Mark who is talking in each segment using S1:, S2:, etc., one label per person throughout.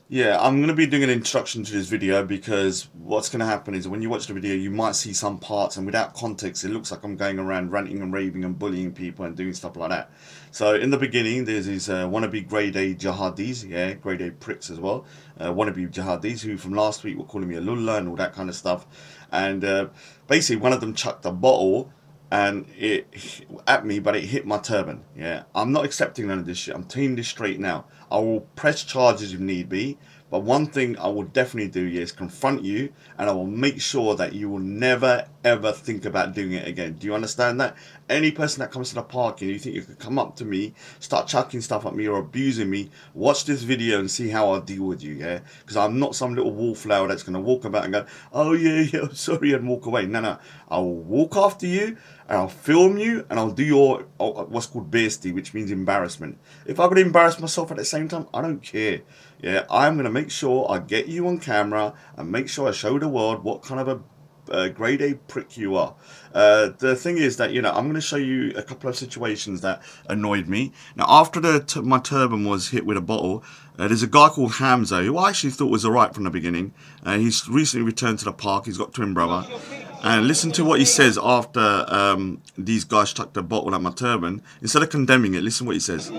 S1: Yeah, I'm going to be doing an introduction to this video because what's going to happen is when you watch the video, you might see some parts and without context, it looks like I'm going around ranting and raving and bullying people and doing stuff like that. So in the beginning, there's these wannabe grade A jihadis, yeah, grade A pricks as well, wannabe jihadis who from last week were calling me a lullah and all that kind of stuff. And basically one of them chucked a bottle and it at me, but it hit my turban. Yeah, I'm not accepting none of this shit. I'm telling this straight now. I will press charges if need be, but one thing I will definitely do is confront you, and I will make sure that you will never ever think about doing it again. Do you understand that? Any person that comes to the park and you think you could come up to me, start chucking stuff at me or abusing me, watch this video and see how I deal with you, yeah? Because I'm not some little wallflower that's going to walk about and go, oh yeah, I'm sorry, and walk away. No, I will walk after you and I'll film you and I'll do your what's called bestie, which means embarrassment. If I'm going to embarrass myself at the same time, I don't care. Yeah, I'm going to make sure I get you on camera and make sure I show the world what kind of a grade A prick you are. The thing is that, you know, I'm going to show you a couple of situations that annoyed me. Now, after my turban was hit with a bottle, there's a guy called Hamza who I actually thought was alright from the beginning. He's recently returned to the park. He's got twin brother. And listen to what he says after these guys chucked a bottle at my turban. Instead of condemning it, listen what he says.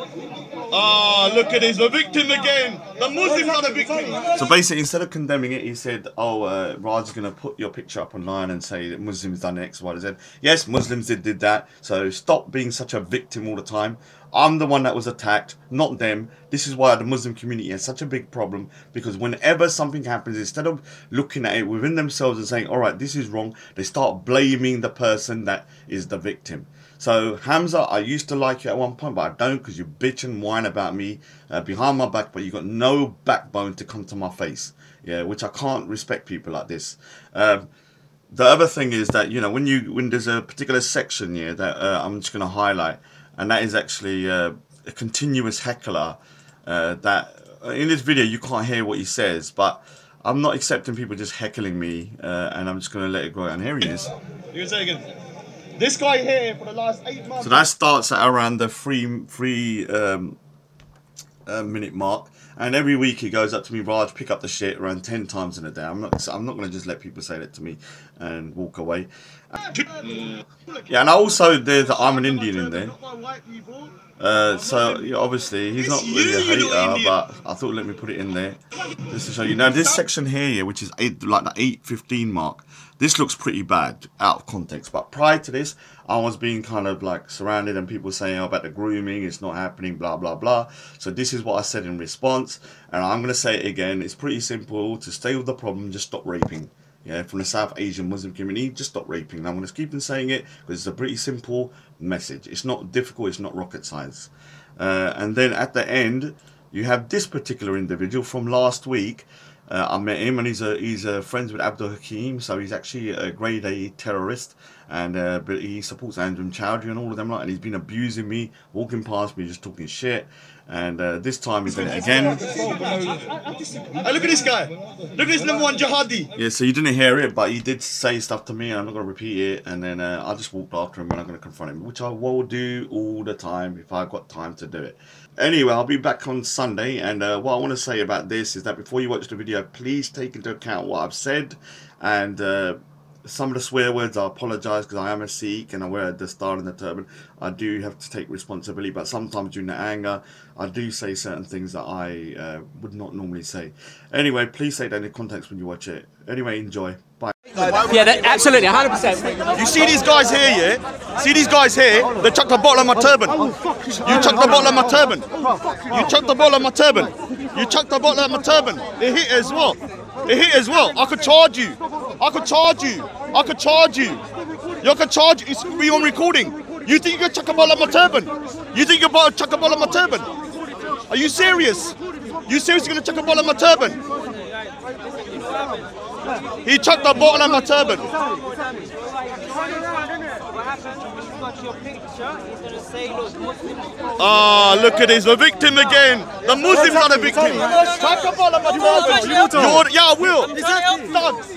S2: Ah, look at this, the victim again. The Muslims are the victim.
S1: So basically, instead of condemning it, he said, oh, Raj is going to put your picture up online and say that Muslims done X, Y, Z. Yes, Muslims did that. So stop being such a victim all the time. I'm the one that was attacked, not them. This is why the Muslim community has such a big problem, because whenever something happens, instead of looking at it within themselves and saying, all right, this is wrong, they start blaming the person that is the victim. So Hamza, I used to like you at one point, but I don't, because you bitch and whine about me behind my back, but you got no backbone to come to my face. Yeah, which I can't respect people like this. The other thing is that, you know, when there's a particular section here that I'm just going to highlight, and that is actually a continuous heckler that in this video you can't hear what he says, but I'm not accepting people just heckling me, and I'm just going to let it go. And here he is.
S2: You can say again. This guy here for the last 8 months.
S1: So that starts at around the three minute mark, and every week he goes up to me, Raj, pick up the shit, around 10 times in a day. I'm not going to just let people say that to me and walk away. Yeah, and also there's I'm an Indian in there. So yeah, obviously he's not really a hater, but I thought let me put it in there just to show you. Now this section here, which is like the 8:15 mark, this looks pretty bad out of context. But prior to this, I was being kind of like surrounded and people saying, oh, about the grooming, it's not happening, blah blah blah. So this is what I said in response, and I'm going to say it again. It's pretty simple. To stay with the problem, just stop raping. Yeah, from the South Asian Muslim community, just stop raping. And I'm going to keep on saying it because it's a pretty simple message. It's not difficult, it's not rocket science. And then at the end, you have this particular individual from last week. I met him, and he's friends with Abdul Hakim, so he's actually a grade A terrorist, and but he supports Andrew Chowdhury and all of them, and he's been abusing me, walking past me, just talking shit. And this time he's done it again.
S2: Hey, look at this guy. Look at this #1 jihadi.
S1: Yeah, so you didn't hear it, but he did say stuff to me, and I'm not going to repeat it. And then I just walked after him, and I'm going to confront him, which I will do all the time if I've got time to do it. Anyway, I'll be back on Sunday, and what I want to say about this is that before you watch the video, please take into account what I've said, and some of the swear words, I apologise because I am a Sikh and I wear the star and the turban. I do have to take responsibility, but sometimes during the anger, I do say certain things that I would not normally say. Anyway, please take that into context when you watch it. Anyway, enjoy. Bye.
S3: Yeah, absolutely, 100%.
S2: You see these guys here, yeah? See these guys here? They chucked a bottle at my turban. You chucked the bottle at my turban. You chucked the bottle at my turban. You chucked the bottle at my turban. It hit as well. It hit as well. I could charge you. I could charge you. I could charge you. You could charge. It's me on recording. You think you can chuck a ball at my turban? You think you can chuck a ball at my turban? Are you serious? You seriously gonna chuck a ball at my turban? He chucked a bottle at my turban. Ah, look at this, the victim again. The Muslims are the victim. Chuck a ball at my turban. Yeah, I will. Thugs.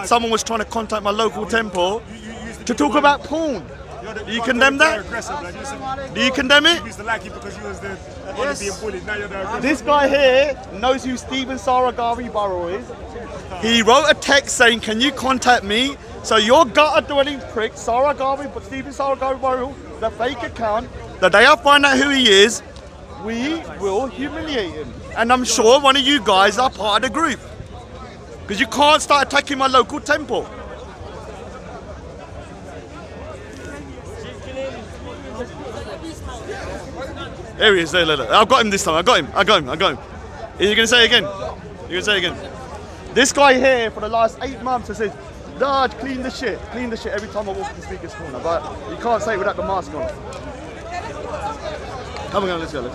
S2: someone was trying to contact my local temple to talk about porn. Do you condemn that? Do you condemn it?
S4: You used to like it because you was the only being bullied. Now you're the aggressor.
S2: This guy here knows who Stephen Saragari Burrow is. He wrote a text saying, can you contact me? So your gutter-dwelling prick, Stephen Saragari Burrow, the fake account, the day I find out who he is, we will humiliate him. And I'm sure one of you guys are part of the group. Because you can't start attacking my local temple. There he is, there, look. I've got him this time, I got him. Are you going to say it again? You're going to say it again? This guy here for the last 8 months has said, Raj, clean the shit every time I walk in the speaker's corner. But you can't say it without the mask on. Come on, let's go.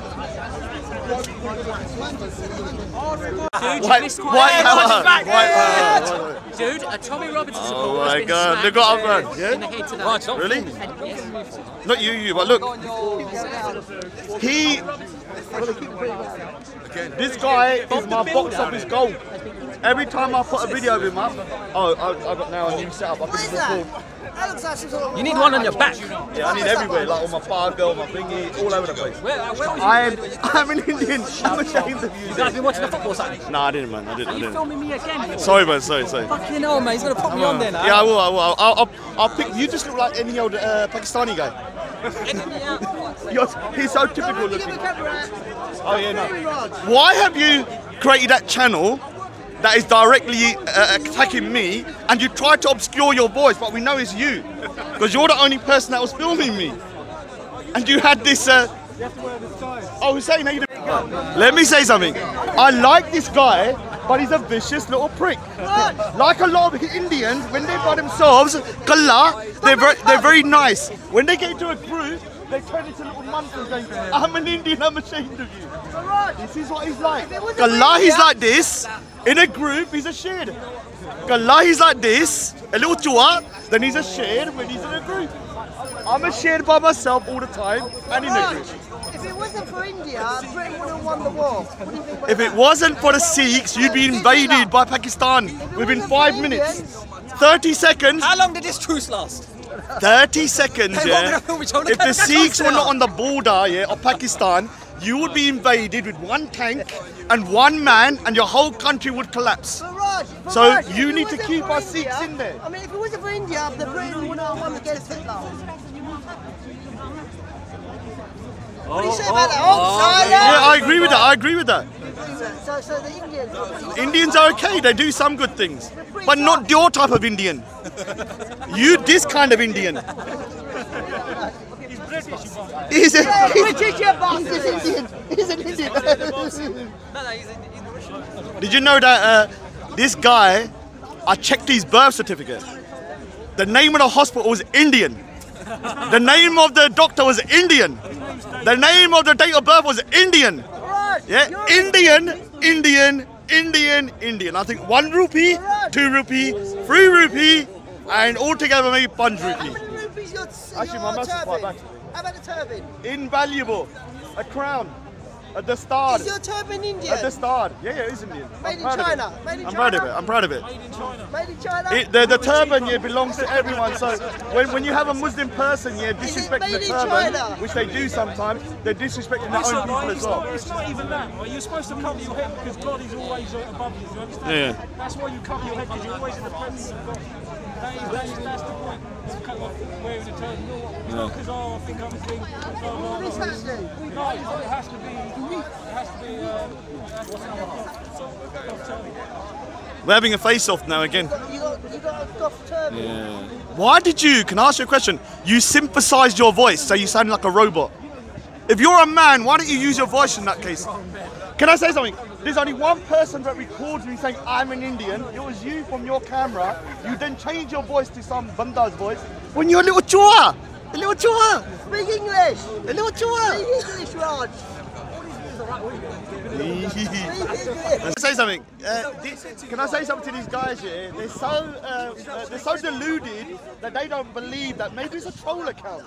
S3: Dude, Tommy Robbins is a
S2: Oh my God, look what I've done. Yeah? Really? Not you, but look. This guy is my box office gold. Every time I put a video of him up, I've got now a new setup. I can record.
S3: You need one on your back.
S2: Yeah, I need everywhere, like on my bar girl, my thingy, all over the place. I'm an Indian. I'm ashamed of you.
S3: You guys been watching the football Saturday?
S2: No, I didn't, man. I didn't.
S3: Are you filming me again?
S2: Sorry, man. Sorry.
S3: Fucking hell, man. He's gonna put me on there now.
S2: Yeah, I will. I'll pick. You just look like any old Pakistani guy. He's so typical looking. Oh yeah, no. Why have you created that channel that is directly attacking me, and you try to obscure your voice, but we know it's you, because you're the only person that was filming me, and you had this. Oh, Hussein, how you doing? Let me say something. I like this guy, but he's a vicious little prick. Like a lot of Indians, when they're by themselves, Kalla, they're very nice. When they get into a group, they turn into little monsters going, I'm an Indian, I'm ashamed of you. This is what he's like. Kalla, he's like this. In a group, he's a shade. Kalla, he's like this. A little chua, then he's a shade when he's in a group. I'm a shade by myself all the time and in a group.
S5: If it wasn't for India, Britain would have won the war. What do you think about
S2: If it wasn't for the Sikhs, you'd be invaded by Pakistan within 5 minutes. 30 seconds.
S3: How long did this truce last?
S2: 30 seconds, yeah. If the Sikhs were not on the border, yeah, of Pakistan, you would be invaded with one tank and one man, and your whole country would collapse. So you need to keep our Sikhs in there.
S5: I mean, if it wasn't for India, the Britain would have won against Hitler. What do you say about that? Silence!
S2: Yeah, I agree with that. I agree with that.
S5: So the Indians.
S2: Indians are okay. They do some good things, but not your type of Indian. You this kind of Indian. He's a
S5: British, you bastard! He's an Indian.
S2: Did you know that this guy, I checked his birth certificate. The name of the hospital was Indian. The name of the doctor was Indian. The name of the date of birth was Indian. Yeah, Indian. I think 1 rupee, 2 rupee, 3 rupee, and altogether maybe 1 rupee.
S5: How many rupees your
S2: Actually, my master's quite
S5: turban?
S2: back.
S5: How about the turban?
S2: Invaluable. A crown. At the start.
S5: Is your turban Indian?
S2: At the start. Yeah, it is Indian.
S5: Made in China. Made in
S2: I'm
S5: China.
S2: proud of it. I'm proud of it.
S5: Made in China.
S2: The turban here belongs to everyone. So when you have a Muslim person here disrespecting the
S5: made in
S2: turban,
S5: China?
S2: which they do sometimes, they're disrespecting their own people as well.
S4: It's not even that. Right? You're supposed to cover your head because God is always above you. You understand?
S2: Yeah.
S4: That's why you cover your head because you're always in the presence of God. That's the point. It's kind of wearing a turban. It's not because I think I'm a king.
S5: What is that do?
S4: No, it has to be.
S2: We're having a face-off now again.
S5: You got a goth turban.
S2: Yeah. Why did you? Can I ask you a question? You synthesized your voice, so you sound like a robot. If you're a man, why don't you use your voice in that case? Can I say something? There's only one person that records me saying I'm an Indian. It was you from your camera. You then change your voice to some banda's voice when you're a little chua. A little chua.
S5: Speak English.
S2: A little chua.
S5: Speak English, Raj.
S2: Can I say something? Can I say something to these guys here? They're so deluded that they don't believe that maybe it's a troll account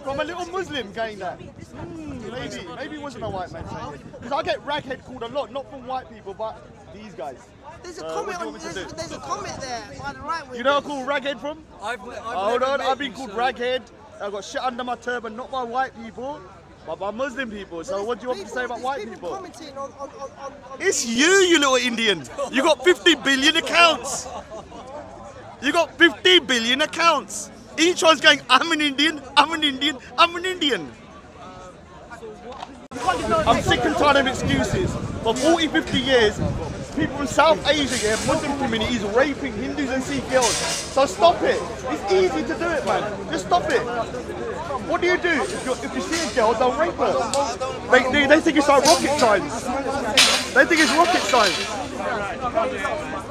S2: from a little Muslim going that. Maybe it wasn't a white man saying it. Because I get raghead called a lot, not from white people, but these guys.
S5: There's a comment on. There's a comment there by the right wing.
S2: You know what I call raghead from? Hold on, I've been called raghead. I've got shit under my turban, not by white people, but by Muslim people. So what do you want me to say about white people?
S5: Commenting on
S2: It's you little Indian. You got 50 billion accounts. You got 50 billion accounts. Each one's going, I'm an Indian, I'm an Indian, I'm an Indian. I'm sick and tired of excuses. For 40, 50 years, people from South Asia, yeah, Muslim community is raping Hindus and Sikh girls. So stop it. It's easy to do it, man. Just stop it. What do? If you see a girl, they'll rape her. They think it's like rocket science. They think it's rocket science.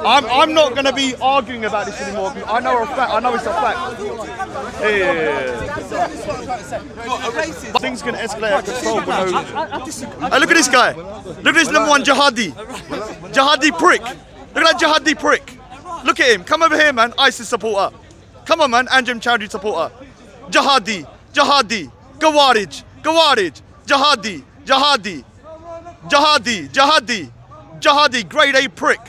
S2: I'm not going to be arguing about this anymore. I know a fact. I know it's a fact. Yeah. Things can escalate out of control. Look at this guy. Look at this number one jihadi. Jihadi prick. Look at that jihadi prick. Look at him. Come over here, man. ISIS supporter. Come on, man. Anjem Chowdhury supporter. Jihadi. Jihadi. Gawarij. Gawarij. Jihadi. Jihadi. Jihadi. Jihadi. Jihadi. Grade A prick.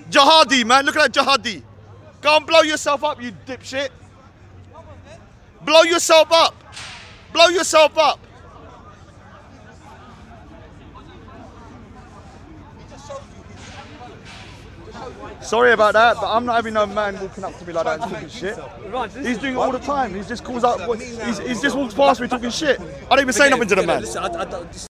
S2: Jihadi, man. Look at that jihadi. Go and blow yourself up, you dipshit. Blow yourself up. Blow yourself up. Sorry about that, but I'm not having no man walking up to me like that and talking shit. He's doing it all the time. He just calls out. He just walks past me talking shit. I don't even say nothing to the man.